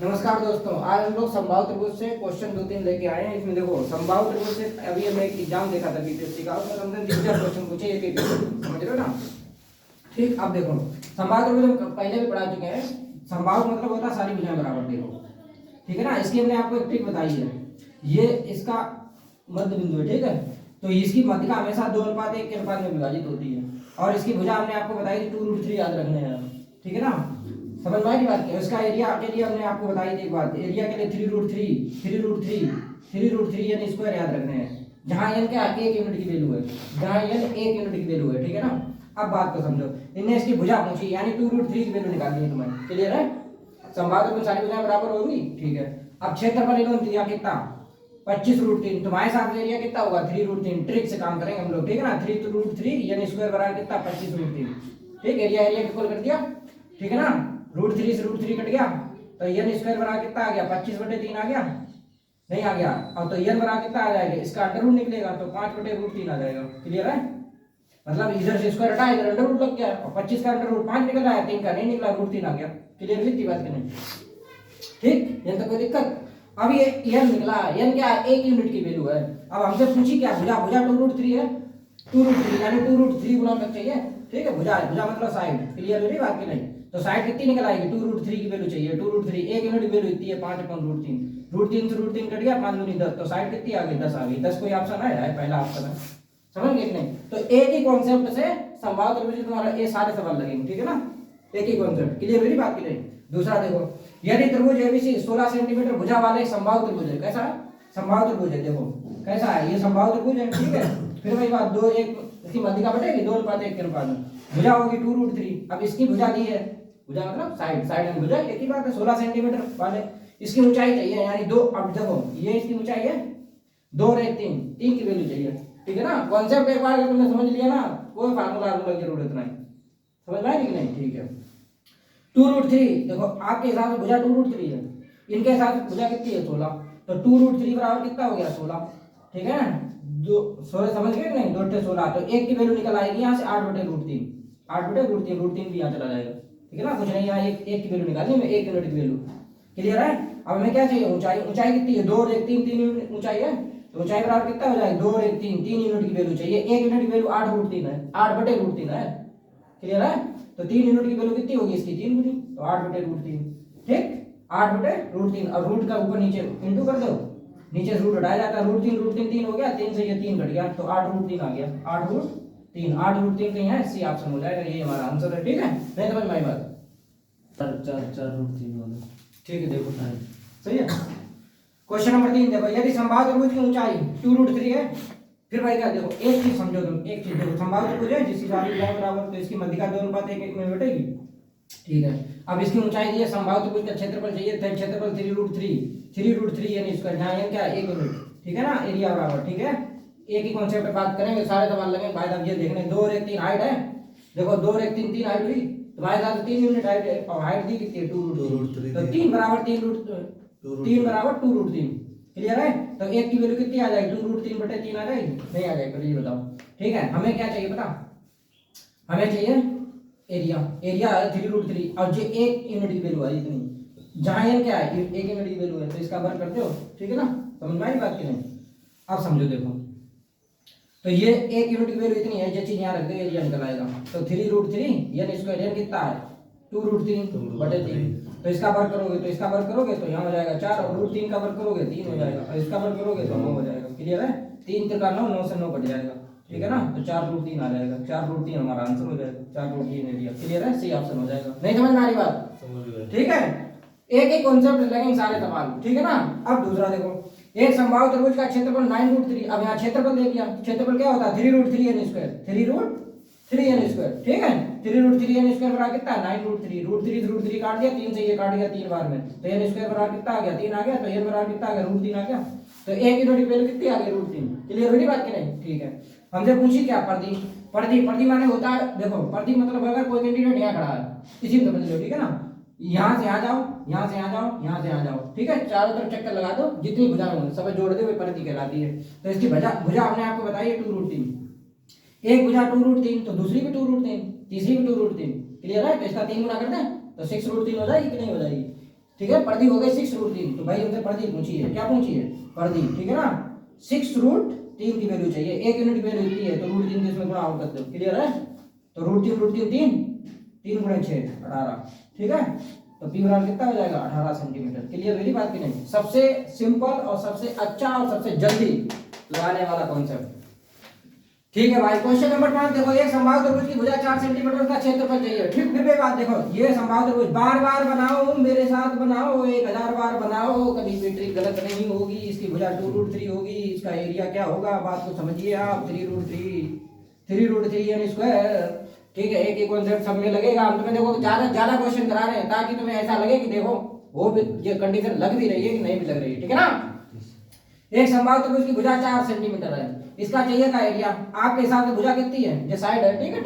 नमस्कार दोस्तों, आज हम लोग संभाव त्रिभुज से क्वेश्चन 2-3 लेके आए हैं। इसमें देखो संभाव त्रिभुज से अभी हमने एक एग्जाम देखा था बीपीएससी का, उसमें हमने 3 क्वेश्चन पूछे एक एक, समझ रहे हो ना। ठीक, अब देखो संभाव त्रिभुज हम पहले भी पढ़ा चुके हैं। संभाव मतलब होता है सारी भुजाएं बराबर, देखो ठीक है ना। इसकी हमने आपको एक ट्रिक बताई है, ये इसका मध्य बिंदु है, ठीक है। तो इसकी मध्य का हमेशा 2:1 के अनुपात में विभाजित होती है, और इसकी भुजा हमने आपको बताई थी 2√3 याद रखने हैं, ठीक है ना। समझ में आई बात की। इसका एरिया के लिए हमने आपको बताई थी एक बात, एरिया के लिए 3√3 यानी स्क्वायर याद रखने हैं, जहां n क्या 1 यूनिट की वैल्यू है, जहां n 1 यूनिट की वैल्यू है, ठीक है ना। अब बात को समझो, इनने इसकी भुजा पूछी यानी 2√3 की वैल्यू निकालनी है तुम्हें, क्लियर है। संभाव त्रिभुज सारी भुजाएं बराबर होगी, ठीक है। अब क्षेत्रफल इन्होंने दिया कितना 25√3, तुम्हारे हिसाब से एरिया कितना होगा 3√3। ट्रिक से काम करेंगे हम लोग, ठीक है ना। 3√3 यानी स्क्वायर बराबर कितना 25√3, ठीक। एरिया इक्वल कर दिया, ठीक है ना। √3 से √3 कट गया तो n स्क्वायर बराबर कितना आ गया 25/3 आ गया, नहीं आ गया। अब तो n बराबर कितना आ जाएगा, इसका अंडर रूट निकलेगा तो 5/√3 आ जाएगा, क्लियर है। मतलब इधर से स्क्वायर हटा इधर अंडर रूट लग गया, और 25 का अंडर रूट 5 निकल आया, 3 का नहीं निकला, √3 आ गया, क्लियर हुई बात की नहीं, ठीक। ये तो कोई दिक्कत। अब ये n निकला, n क्या 1 यूनिट की वैल्यू है। अब हमसे पूछी क्या भुजा, भुजा 2√3 है, 2√3 यानी 2√3 गुना तक चाहिए, ठीक है। भुजा भुजा मतलब साइड, क्लियर हुई बात की नहीं। तो साइड कितनी निकल आएगी 2√3 की वैल्यू चाहिए, 2√3 1 यूनिट की वैल्यू इतनी है 5/√3, √3 से √3 कट गया 5 दूनी 10, तो साइड कितनी आ गई 10 आ गई। 10 कोई ऑप्शन है पहला ऑप्शन है, समझ गए कि नहीं। तो एक ही कॉन्सेप्ट से संभाव त्रिभुज तुम्हारा ये सारे सवाल लगेंगे, ठीक है ना। एक ही कॉन्सेप्ट, क्लियर हुई बात की नहीं। दूसरा देखो, यदि त्रिभुज एबीसी 16 सेंटीमीटर भुजा वाले संभाव त्रिभुज है, कैसा संभाव त्रिभुज है, देखो कैसा है ये संभाव त्रिभुज है, ठीक है। फिर वही बात 2:1 इसकी मध्य का बटेगी 2:1 के अनुपात में, भुजा होगी 2√3। अब इसकी भुजा दी है, भुजा मतलब साइड, साइड एंड भुजा एक ही बात है, 16 सेंटीमीटर वाले। इसकी ऊंचाई चाहिए यानी 2, अब देखो ये इसकी ऊंचाई है 2 और 1 3, 3 की वैल्यू चाहिए, ठीक है ना। कॉन्सेप्ट एक बार तुमने समझ लिया ना, कोई फार्मूला की जरूरत नहीं, समझ में आया कि नहीं, ठीक है। 2√3 देखो आपके हिसाब से भुजा 2√3 है, इनके हिसाब से भुजा कितनी है 16, तो 2√3 बराबर कितना हो गया 16, ठीक है। दो 16 समझ गए नहीं, 2/16 तो 1 की वैल्यू निकल आएगी यहाँ से 8/√3, 8/√3, √3 भी यहाँ चला जाएगा, ठीक है ना। कुछ नहीं, यहाँ एक की वैल्यू निकालनी है, 1 यूनिट की वैल्यू, क्लियर है। अब हमें क्या चाहिए ऊंचाई, ऊंचाई कितनी है 2 और 1 3, 3 यूनिट ऊंचाई है, तो ऊंचाई बराबर कितना हो जाएगा 2 और 1 3, 3 यूनिट की वैल्यू चाहिए। 1 यूनिट की वैल्यू 8/√3 है, 8/√3 है, क्लियर है। तो 3 यूनिट की वैल्यू कितनी होगी इसकी 3 गुनी, तो 8/√3, ठीक 8/√3। और रूट का ऊपर नीचे इंटू कर दो, नीचे से रूट हटाया जाता है, √3 3 हो गया, 3 से ये 3 घट गया, तो 8√3 आ गया, 8√3 कहीं है, सी ऑप्शन हो जाएगा, ये हमारा आंसर है, ठीक है। नहीं समझ में आई बात, 4√3 वाला, ठीक है। देखो सही है। क्वेश्चन नंबर 3 देखो, यदि संभाव त्रिभुज की ऊंचाई 2√3 है, फिर भाई क्या देखो एक चीज समझो तुम, एक चीज देखो संभाव त्रिभुज है जिसकी सारी भुजाएं बराबर, तो इसकी मध्य का 2:1 में बटेगी, ठीक है। अब इसकी ऊंचाई दी है, संभाव त्रिभुज का क्षेत्रफल चाहिए, क्षेत्रफल 3√3 यानी स्क्वायर, जहां n क्या 1 यूनिट, ठीक है ना। एरिया बराबर, ठीक है। एक ही कॉन्सेप्ट पे बात करेंगे, सारे सवाल लगेंगे भाई। अब ये देखने 2 और 1 3 हाइट है, देखो 2 और 1 3 3 हाइट हुई, तुम्हारे साथ 3 यूनिट हाइट है, और हाइट दी कितनी है 2√3, तो 3 बराबर 3 बराबर 2√3, क्लियर है। तो 1 की वैल्यू कितनी आ जाएगी 2√3/3 आ जाएगी, नहीं आ जाएगी, तो ये बताओ, ठीक है। हमें क्या चाहिए पता, हमें चाहिए एरिया, एरिया है 3√3, और जो 1 यूनिट की वैल्यू है इतनी, जहां n क्या है 1 यूनिट की वैल्यू है, तो इसका वर्ग करते हो, ठीक है ना। समझ में आई बात की नहीं। अब समझो देखो, तो ये 1 यूनिट की वैल्यू इतनी है, जो चीज यहाँ रख दो एरिया निकल आएगा, तो 3√3 यानी स्क्वायर n कितना है 2√3/3, तो इसका वर्ग करोगे, तो इसका वर्ग करोगे तो यहाँ हो जाएगा 4, और √3 का वर्ग करोगे 3 हो जाएगा, और इसका वर्ग करोगे तो 9 हो जाएगा, क्लियर है। 3 3 का 9, 9 से 9 कट जाएगा, ठीक है ना। तो 4√3 आ जाएगा, 4√3 हमारा आंसर हो जाएगा, 4√3 एरिया, क्लियर है, सी ऑप्शन हो जाएगा। नहीं समझ में आ रही बात, ठीक है। एक ही कॉन्सेप्ट लगेंगे सारे सवाल, ठीक है ना। अब दूसरा देखो, एक संभाव त्रिभुज का क्षेत्रफल 9√3, अब यहाँ क्षेत्रफल दे दिया, क्षेत्रफल क्या होता है 3√3 n स्क्वायर, 3√3 n स्क्वायर, ठीक है। 3√3 n स्क्वायर बराबर कितना 9√3, √3 से √3 काट दिया, 3 से ये काट गया 3 बार में, तो n स्क्वायर बराबर कितना आ गया 3 आ गया, तो n बराबर कितना आ गया √3 आ गया, तो 1 यूनिट की वैल्यू कितनी आ गई √3, क्लियर हुई बात की नहीं, ठीक है। हमसे पूछी क्या पर्दी, पर्दी माने होता है, देखो पर्दी मतलब अगर कोई कैंडिडेट यहाँ खड़ा है, इसी में समझ लो, ठीक है ना। यहाँ से यहाँ जाओ, यहाँ से यहाँ जाओ, यहाँ से यहाँ जाओ, ठीक है। चारों तरफ चक्कर लगा दो, जितनी भुजाएं होंगी सब जोड़ दे, वही पर्दी कहलाती है। तो इसकी भुजा भुजा हमने आपको बताई है 2√3, एक भुजा 2√3, तो दूसरी भी 2√3, तीसरी भी 2√3, क्लियर है। तो इसका 3 गुना कर दें तो 6√3 हो जाएगी कि नहीं हो जाएगी, ठीक है। परिधि हो गई 6√3, तो भाई हमसे परिधि पूछी है, क्या पूछी है, परिधि, ठीक है ना। 6√3 की वैल्यू चाहिए, एक यूनिट वैल्यू इतनी है, तो √3 के इसमें गुणा आउट कर दो, क्लियर है। तो √3 3 3 गुणा 6 18, ठीक है। तो पी बराबर कितना हो जाएगा 18 सेंटीमीटर। क्लियर मेरी बात की नहीं। सबसे सिंपल और सबसे अच्छा और सबसे जल्दी लगाने वाला कॉन्सेप्ट, ठीक है भाई। क्वेश्चन नंबर 5 देखो, एक समबाहु त्रिभुज की भुजा 4 सेंटीमीटर का क्षेत्रफल चाहिए। ठीक, फिर भी बात देखो, ये समबाहु त्रिभुज बार बार बनाओ, मेरे साथ बनाओ, 1000 बार बनाओ, कभी भी ट्रिक गलत नहीं होगी। इसकी भुजा 2√3 होगी, इसका एरिया क्या होगा, बात को समझिए आप। 3√3 यानी स्क्वायर, ठीक है। एक एक कॉन्सेप्ट सब में लगेगा। हम तुम्हें देखो ज्यादा क्वेश्चन करा रहे हैं ताकि तुम्हें ऐसा लगे कि देखो वो भी ये कंडीशन लग भी रही है कि नहीं भी लग रही है, ठीक है ना। एक समबाहु त्रिभुज की भुजा 4 सेंटीमीटर है, इसका चाहिए का एरिया। आपके हिसाब से भुजा कितनी है, जो साइड है, ठीक है,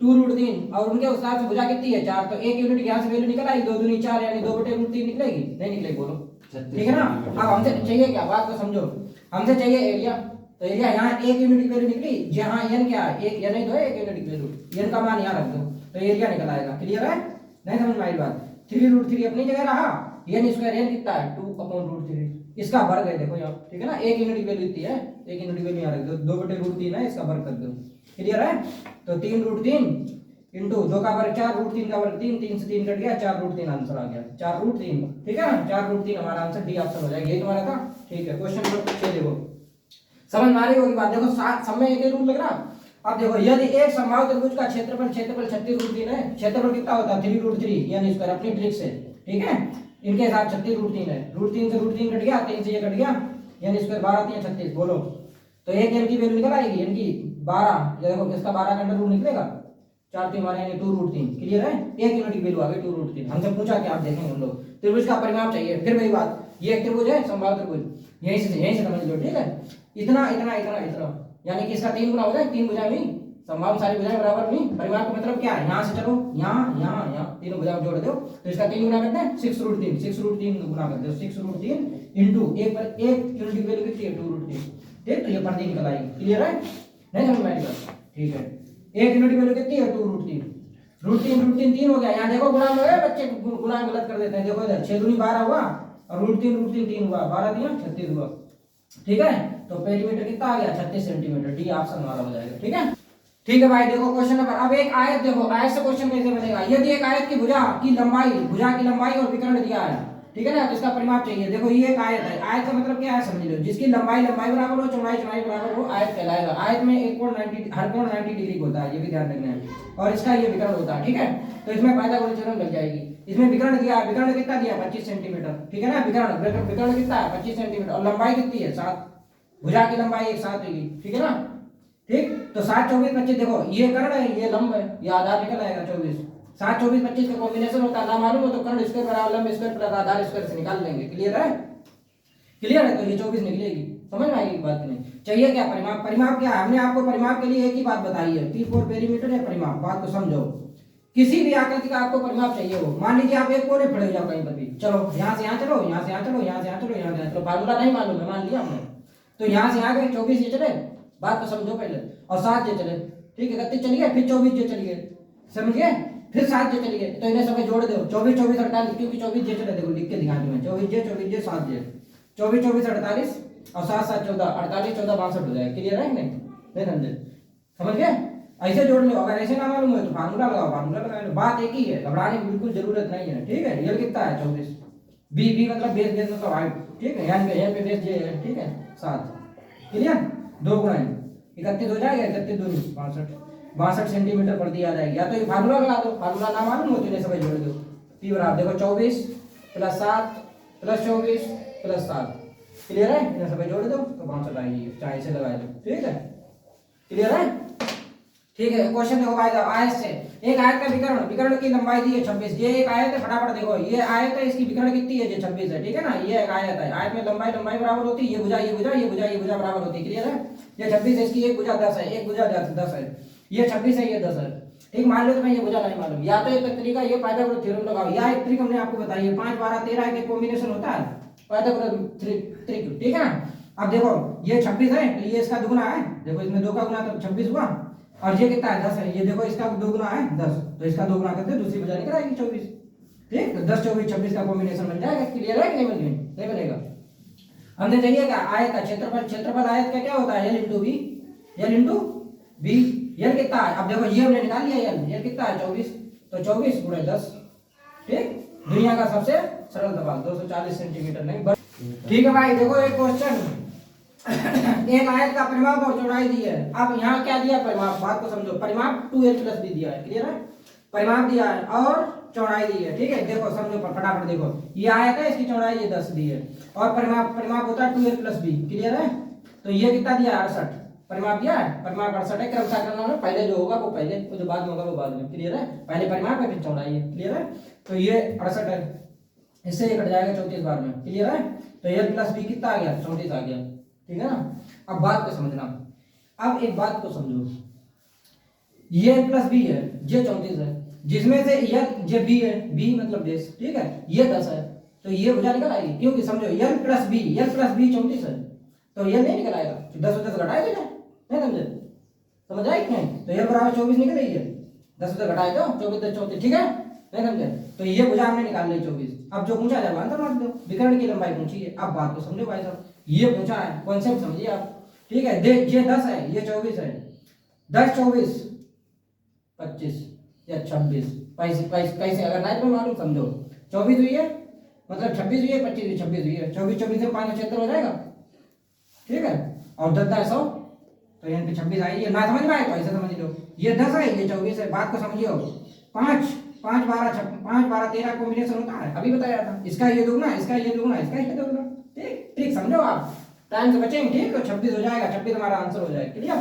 2√3 और उनके हिसाब से भुजा कितनी है 4, तो एक यूनिट यहाँ से वैल्यू निकल आई, 2 दूनी 4 यानी 2/√3 निकलेगी, नहीं निकलेगी, बोलो, ठीक है ना। अब हमसे चाहिए क्या, बात को समझो, हमसे चाहिए एरिया। तो एरिया यहाँ एक यूनिट की वैल्यू निकली, जहाँ n क्या है, एक n ही तो है, एक यूनिट की वैल्यू, n का मान यहाँ रख दो तो एरिया निकल आएगा। क्लियर है, नहीं समझ में आई बात। 3√3 अपनी जगह रहा, n स्क्वायर n कितना है 2/√3, इसका वर्ग है, देखो यहाँ, ठीक है ना। एक यूनिट की वैल्यू इतनी है, एक यूनिट की वैल्यू यहाँ रख दो, 2/√3 है, इसका वर्ग कर दो। क्लियर है, तो 3√3 इंटू 2 का वर्ग 4, √3 का वर्ग 3, 3 से 3 कट गया, 4√3 आंसर आ गया, 4√3, ठीक है ना। 4√3 हमारा आंसर डी ऑप्शन हो जाएगा, यही तुम्हारा था, ठीक है। क्वेश्चन नंबर 6 देखो, समझ में आ रही होगी बात। देखो सब में एक ही रूल लग रहा। अब देखो, यदि एक समबाहु त्रिभुज का क्षेत्रफल 36√3 है, क्षेत्रफल कितना होता है 3√3 यानी स्क्वायर, अपनी ट्रिक से, ठीक है। इनके साथ 36√3 है, √3 से √3 कट गया, 3 से ये कट गया, यानी स्क्वायर 12 3 36, बोलो। तो एक n की वैल्यू निकल आएगी, n की 12, ये देखो इसका 12 का अंडर रूट निकलेगा, 4 3 12 यानी 2√3। क्लियर है, एक यूनिट की वैल्यू आ गई 2√3। हमसे पूछा कि आप देखेंगे हम लोग त्रिभुज का परिमाप चाहिए। फिर वही बात, ये एक त्रिभुज है, समबाहु त्रिभुज, यहीं से समझ लो, ठीक है। इतना इतना इतना इतना यानी कि इसका 3 गुना हो जाए, 3 भुजाएं हुई, समबाहु सारी भुजाएं बराबर हुई। परिमाप का मतलब क्या है, यहाँ से चलो, यहाँ यहाँ यहाँ तीनों भुजाएं जोड़ दो, तो इसका 3 गुना करते हैं 6√3, 6√3 गुना कर दो, 6√3 इंटू एक पर एक यूनिट की वैल्यू कितनी है 2√3, ठीक। तो ये परिधि निकल आएगी। क्लियर है, नहीं समझ में आएगा, ठीक है। एक यूनिट की वैल्यू कितनी है 2√3, √3 3 हो गया। यहाँ देखो गुणा में बच्चे गुणा गलत कर देते हैं, देखो इधर 6 दूनी 12 हुआ और √3 3 हुआ, 12 3 36 हुआ, ठीक है। तो पेरीमीटर कितना आ गया 36 सेंटीमीटर, डी ऑप्शन हमारा हो जाएगा, ठीक है। ठीक है भाई, देखो क्वेश्चन नंबर, अब एक आयत देखो, आयत से क्वेश्चन कैसे बनेगा। यदि एक आयत की भुजा की लंबाई और विकर्ण दिया है, ठीक है ना, तो इसका परिमाप चाहिए। देखो ये एक आयत है, आयत का मतलब क्या है समझ लो, जिसकी लंबाई बराबर हो, चौड़ाई बराबर हो, आयत कहलाएगा। आयत में एक कोण 90, हर कोण 90 डिग्री होता है, ये भी ध्यान रखना है, और इसका ये विकर्ण होता है, ठीक है। तो इसमें पाइथागोरस थ्योरम लग जाएगी। इसमें विकर्ण दिया, विकर्ण कितना दिया 25 सेंटीमीटर, ठीक है ना। विकर्ण कितना है 25 सेंटीमीटर, और लंबाई कितनी है 7, भुजा की लंबाई एक 7 होगी, ठीक है ना, ठीक। तो 7 24 25, देखो ये कर्ण है, ये लंब है, ये आधार निकल आएगा 24, 7 24 25 का कॉम्बिनेशन होता है, ना मालूम हो तो कर्ण स्क्वायर बराबर लंब स्क्वायर प्लस आधार स्क्वायर से निकाल लेंगे। क्लियर है, क्लियर है, तो ये 24 निकलेगी, समझ में आएगी बात नहीं। चाहिए क्या परिमाप, परिमाप क्या है, हमने आपको परिमाप के लिए एक ही बात बताई है, T4 पेरीमीटर है परिमाप, बात को समझो। किसी भी आकृति का आपको परिमाप चाहिए हो, मान लीजिए आप एक कोने खड़े हो जाओ कहीं पर भी, चलो यहाँ से यहाँ चलो, यहाँ से यहाँ चलो, यहाँ से यहाँ चलो, यहाँ से यहाँ चलो, फार्मूला नहीं मालूम है, मान लिया हमने, तो यहाँ से यहाँ गए 24 ये चले, बात को समझो पहले, और 7 ये चले, ठीक है, 31 चली गए, फिर 24 ये चली गए, समझ गए, फिर 7 ये चली गए, तो इन्हें सब जोड़ दो, 24 24 48, क्योंकि 24 ये चले, देखो लिख के दिखा दूं मैं, 24 ये 7 ये 24 24 48 और 7 7 14 48 14 62 हो जाएगा। क्लियर है नहीं समझे, समझ गए, ऐसे जोड़ लो। अगर ऐसे ना मालूम है तो फार्मूला लगाओ, फार्मूला लगा लो, बात एक ही है, घबराने की बिल्कुल जरूरत नहीं है, ठीक है। ये कितना है 24, बी मतलब बेस मतलब हाइट, ठीक है, यहाँ पे बेस ये है, ठीक है 7। क्लियर, 2 गुणा 31 हो जाएगा, 31 दूनी 62 सेंटीमीटर पर दिया जाएगा। या तो ये फार्मूला लगा दो, फार्मूला ना मालूम हो तो इन्हें सब जोड़ दो, पी बराबर देखो 24 + 7 + 24 + 7, क्लियर है, इन्हें सब जोड़ दो तो 62 आएगी, चाहे से लगा दो, ठीक है। क्लियर है, ठीक है। क्वेश्चन देखो भाई, आयत से एक आयत का विकर्ण की लंबाई दी है 26, ये एक आयत है, फटाफट देखो, ये आयत है, इसकी विकर्ण कितनी है, ये 26 है, ठीक है ना। ये एक आयत है, आयत में लंबाई बराबर होती है, ये भुजा बराबर होती है, क्लियर है। ये 26 है, इसकी एक भुजा 10 है, एक भुजा 10 है, ये 26 है, ये 10 है, ठीक। मान लो तो मैं ये भुजा नहीं मालूम, या तो एक तरीका ये पाइथागोरस थ्योरम लगाओ, या एक ट्रिक हमने आपको बताई है, 5 12 13 के कॉम्बिनेशन होता है, पाइथागोरस ट्रिक, ठीक है ना। अब देखो ये 26 है, तो ये इसका दुगुना है, देखो इसमें 2 का गुना तो 26 हुआ, और ये कितना है 10 है, ये देखो इसका 2 गुना है 10, तो इसका 2 गुना करते दूसरी भुजा निकल आएगी 24, ठीक, तो 10 24 26 का कॉम्बिनेशन बन जाएगा। क्लियर है कि नहीं बनेगा। हमने चाहिए क्या, आयत का क्षेत्रफल आयत का क्या होता है, L into B, L into B. L कितना है, अब देखो ये हमने निकाल लिया, एल कितना है 24, तो 24 गुणे 10, ठीक, दुनिया का सबसे सरल सवाल 240 सेंटीमीटर नहीं। ठीक है भाई, देखो एक क्वेश्चन एक आयत का परिमाप और चौड़ाई दी है। अब यहाँ क्या दिया परिमाप, बात को समझो, परिमाप 2l प्लस बी दिया है। क्लियर है, परिमाप दिया है और चौड़ाई दी है। ठीक है, देखो समझो फटाफट देखो, ये आयत है, इसकी चौड़ाई ये 10 दी है और परिमाप होता है 2l प्लस बी। क्लियर है, तो ये कितना दिया है 68, परिमाप दिया है, परिमाप 68 है। क्रम साकरण में पहले जो होगा वो पहले, वो जो बाद में होगा वो बाद में। क्लियर है, पहले परिमाप है फिर चौड़ाई है। क्लियर है, तो ये 68 है, इससे ये कट जाएगा 34 बार में। क्लियर है, तो l प्लस बी कितना आ गया, 34 आ गया। ठीक है ना, अब बात को समझना, अब एक बात को समझो, ये l प्लस बी है, ये 34 है, जिसमें से ये बी है, बी मतलब बेस, ठीक है, ये 10 है, तो ये भुजा निकल आएगी, क्योंकि समझो l प्लस बी 34 है, तो ये नहीं निकल आएगा, 10 10 घटाए देना, नहीं समझे, समझ आए कि नहीं, तो ये बराबर 24 निकल रही है, 10 10 घटाए दो 24 10 34, ठीक है, नहीं समझे, तो ये भुजा हमने निकाल ली 24। अब जो पूछा जाए आंसर मार दो, विकर्ण की लंबाई पूछी है। अब बात को समझो भाई साहब, ये पूछा है, कॉन्सेप्ट समझिए आप। ठीक है, ये 10 है, ये 24 है, 10 24 25 या 26, कैसे अगर नहीं तो मालूम समझो, 24 हुई है मतलब 26 हुई है, 25 हुई 26 हुई है, 24 24 से 5 76 हो जाएगा। ठीक है, और 10 10 100, तो यहाँ पे 26 आई है। ना समझ में आए तो ऐसे समझ लो, ये 10 है, ये 24 है। बात को समझियो, 5 5 12 13 कॉम्बिनेशन होता है, अभी बताया था, इसका ये दुगना, इसका ये दुगना, इसका ये दुगना। ठीक ठीक समझो आप, टाइम से बचेंगे। ठीक, तो 26 हो जाएगा, 26 हमारा आंसर हो जाएगा। क्लियर।